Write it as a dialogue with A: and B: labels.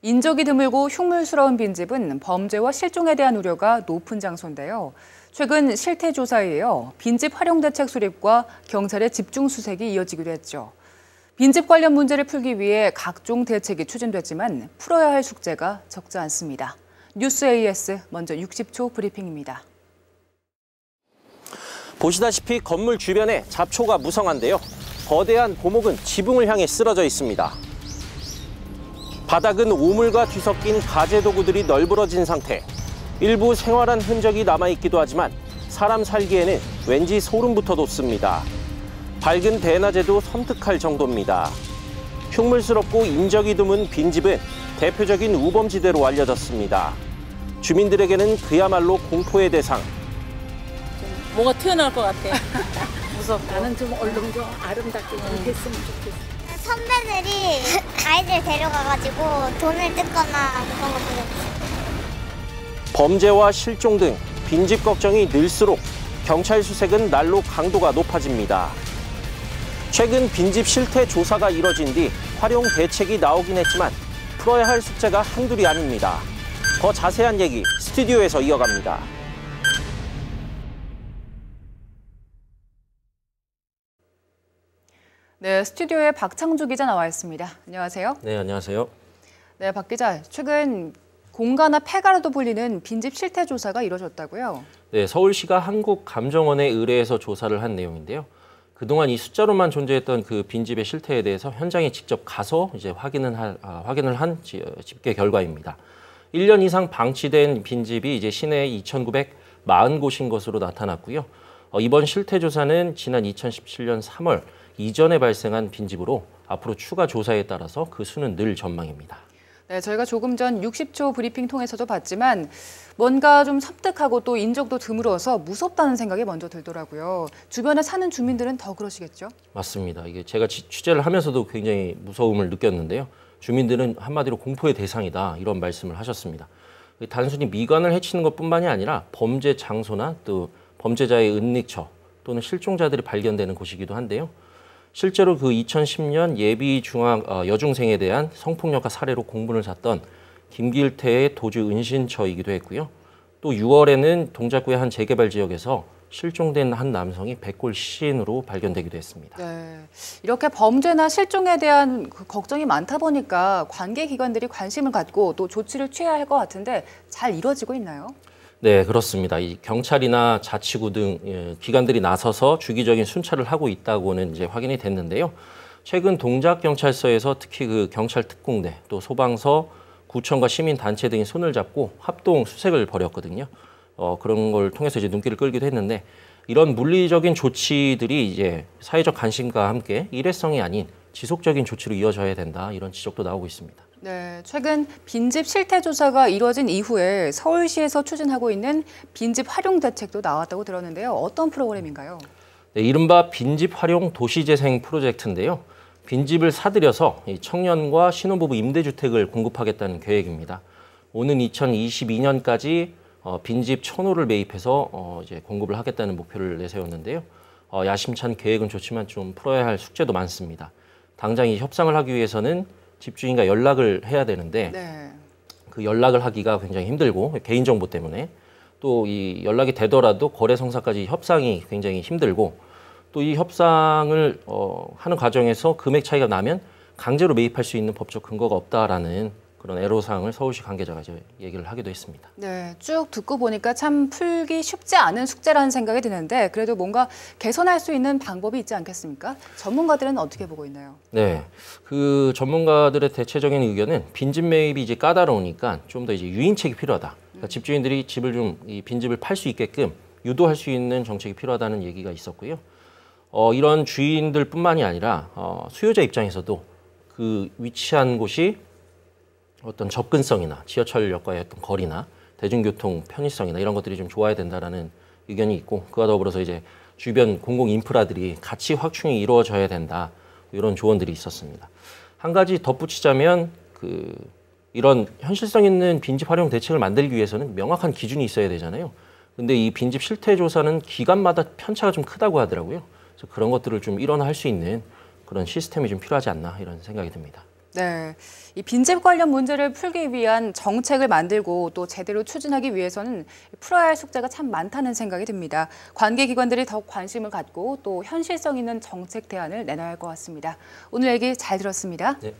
A: 인적이 드물고 흉물스러운 빈집은 범죄와 실종에 대한 우려가 높은 장소인데요. 최근 실태 조사에 이어 빈집 활용 대책 수립과 경찰의 집중 수색이 이어지기도 했죠. 빈집 관련 문제를 풀기 위해 각종 대책이 추진됐지만 풀어야 할 숙제가 적지 않습니다. 뉴스 AS 먼저 60초 브리핑입니다.
B: 보시다시피 건물 주변에 잡초가 무성한데요. 거대한 고목은 지붕을 향해 쓰러져 있습니다. 바닥은 오물과 뒤섞인 가재 도구들이 널브러진 상태. 일부 생활한 흔적이 남아있기도 하지만 사람 살기에는 왠지 소름부터 돋습니다. 밝은 대낮에도 섬뜩할 정도입니다. 흉물스럽고 인적이 드문 빈집은 대표적인 우범지대로 알려졌습니다. 주민들에게는 그야말로 공포의 대상.
C: 뭐가 튀어나올 것 같아. 무섭고.
D: 나는 좀 얼른 좀 아름답게 좀 했으면 좋겠어.
E: 선배들이 아이들 데려가가지고 돈을 뜯거나 그런 거 보냈어요.
B: 범죄와 실종 등 빈집 걱정이 늘수록 경찰 수색은 날로 강도가 높아집니다. 최근 빈집 실태 조사가 이뤄진 뒤 활용 대책이 나오긴 했지만 풀어야 할 숙제가 한둘이 아닙니다. 더 자세한 얘기 스튜디오에서 이어갑니다.
A: 네, 스튜디오에 박창주 기자 나와 있습니다. 안녕하세요.
B: 네, 안녕하세요.
A: 네, 박 기자. 최근 공가나 폐가로도 불리는 빈집 실태 조사가 이뤄졌다고요?
B: 네, 서울시가 한국감정원에 의뢰해서 조사를 한 내용인데요. 그동안 이 숫자로만 존재했던 그 빈집의 실태에 대해서 현장에 직접 가서 이제 확인을 한 집계 결과입니다. 1년 이상 방치된 빈집이 이제 시내에 2,940곳인 것으로 나타났고요. 이번 실태 조사는 지난 2017년 3월 이전에 발생한 빈집으로 앞으로 추가 조사에 따라서 그 수는 늘 전망입니다.
A: 네, 저희가 조금 전 60초 브리핑 통해서도 봤지만 뭔가 좀 섬뜩하고 또 인적도 드물어서 무섭다는 생각이 먼저 들더라고요. 주변에 사는 주민들은 더 그러시겠죠?
B: 맞습니다. 이게 제가 취재를 하면서도 굉장히 무서움을 느꼈는데요. 주민들은 한마디로 공포의 대상이다 이런 말씀을 하셨습니다. 단순히 미관을 해치는 것뿐만이 아니라 범죄 장소나 또 범죄자의 은닉처 또는 실종자들이 발견되는 곳이기도 한데요. 실제로 그 2010년 예비 여중생에 대한 성폭력과 살해로 공분을 샀던 김길태의 도주 은신처이기도 했고요. 또 6월에는 동작구의 한 재개발 지역에서 실종된 한 남성이 백골 시신으로 발견되기도 했습니다.
A: 네, 이렇게 범죄나 실종에 대한 걱정이 많다 보니까 관계기관들이 관심을 갖고 또 조치를 취해야 할 것 같은데 잘 이루어지고 있나요?
B: 네, 그렇습니다. 이 경찰이나 자치구 등 기관들이 나서서 주기적인 순찰을 하고 있다고는 이제 확인이 됐는데요. 최근 동작경찰서에서 특히 그 경찰 특공대, 또 소방서, 구청과 시민단체 등이 손을 잡고 합동 수색을 벌였거든요. 그런 걸 통해서 이제 눈길을 끌기도 했는데 이런 물리적인 조치들이 이제 사회적 관심과 함께 일회성이 아닌 지속적인 조치로 이어져야 된다 이런 지적도 나오고 있습니다.
A: 네, 최근 빈집 실태 조사가 이뤄진 이후에 서울시에서 추진하고 있는 빈집 활용 대책도 나왔다고 들었는데요. 어떤 프로그램인가요?
B: 네, 이른바 빈집 활용 도시재생 프로젝트인데요. 빈집을 사들여서 청년과 신혼부부 임대주택을 공급하겠다는 계획입니다. 오는 2022년까지 빈집 1,000호를 매입해서 이제 공급을 하겠다는 목표를 내세웠는데요. 야심찬 계획은 좋지만 좀 풀어야 할 숙제도 많습니다. 당장 이 협상을 하기 위해서는 집주인과 연락을 해야 되는데
A: 네.
B: 그 연락을 하기가 굉장히 힘들고 개인정보 때문에 또 이 연락이 되더라도 거래 성사까지 협상이 굉장히 힘들고 또 이 협상을 하는 과정에서 금액 차이가 나면 강제로 매입할 수 있는 법적 근거가 없다라는 그런 애로사항을 서울시 관계자가 이제 얘기를 하기도 했습니다.
A: 네, 쭉 듣고 보니까 참 풀기 쉽지 않은 숙제라는 생각이 드는데 그래도 뭔가 개선할 수 있는 방법이 있지 않겠습니까? 전문가들은 어떻게 보고 있나요?
B: 네, 그 전문가들의 대체적인 의견은 빈집 매입이 이제 까다로우니까 좀 더 이제 유인책이 필요하다. 그러니까 집주인들이 집을 좀 이 빈집을 팔 수 있게끔 유도할 수 있는 정책이 필요하다는 얘기가 있었고요. 이런 주인들뿐만이 아니라 수요자 입장에서도 그 위치한 곳이 어떤 접근성이나 지하철역과의 어떤 거리나 대중교통 편의성이나 이런 것들이 좀 좋아야 된다라는 의견이 있고 그와 더불어서 이제 주변 공공 인프라들이 같이 확충이 이루어져야 된다 이런 조언들이 있었습니다. 한 가지 덧붙이자면 이런 현실성 있는 빈집 활용 대책을 만들기 위해서는 명확한 기준이 있어야 되잖아요. 근데 이 빈집 실태 조사는 기관마다 편차가 좀 크다고 하더라고요. 그래서 그런 것들을 좀 일원화할 수 있는 그런 시스템이 좀 필요하지 않나 이런 생각이 듭니다.
A: 네, 이 빈집 관련 문제를 풀기 위한 정책을 만들고 또 제대로 추진하기 위해서는 풀어야 할 숙제가 참 많다는 생각이 듭니다. 관계기관들이 더 관심을 갖고 또 현실성 있는 정책 대안을 내놔야 할 것 같습니다. 오늘 얘기 잘 들었습니다.
B: 네.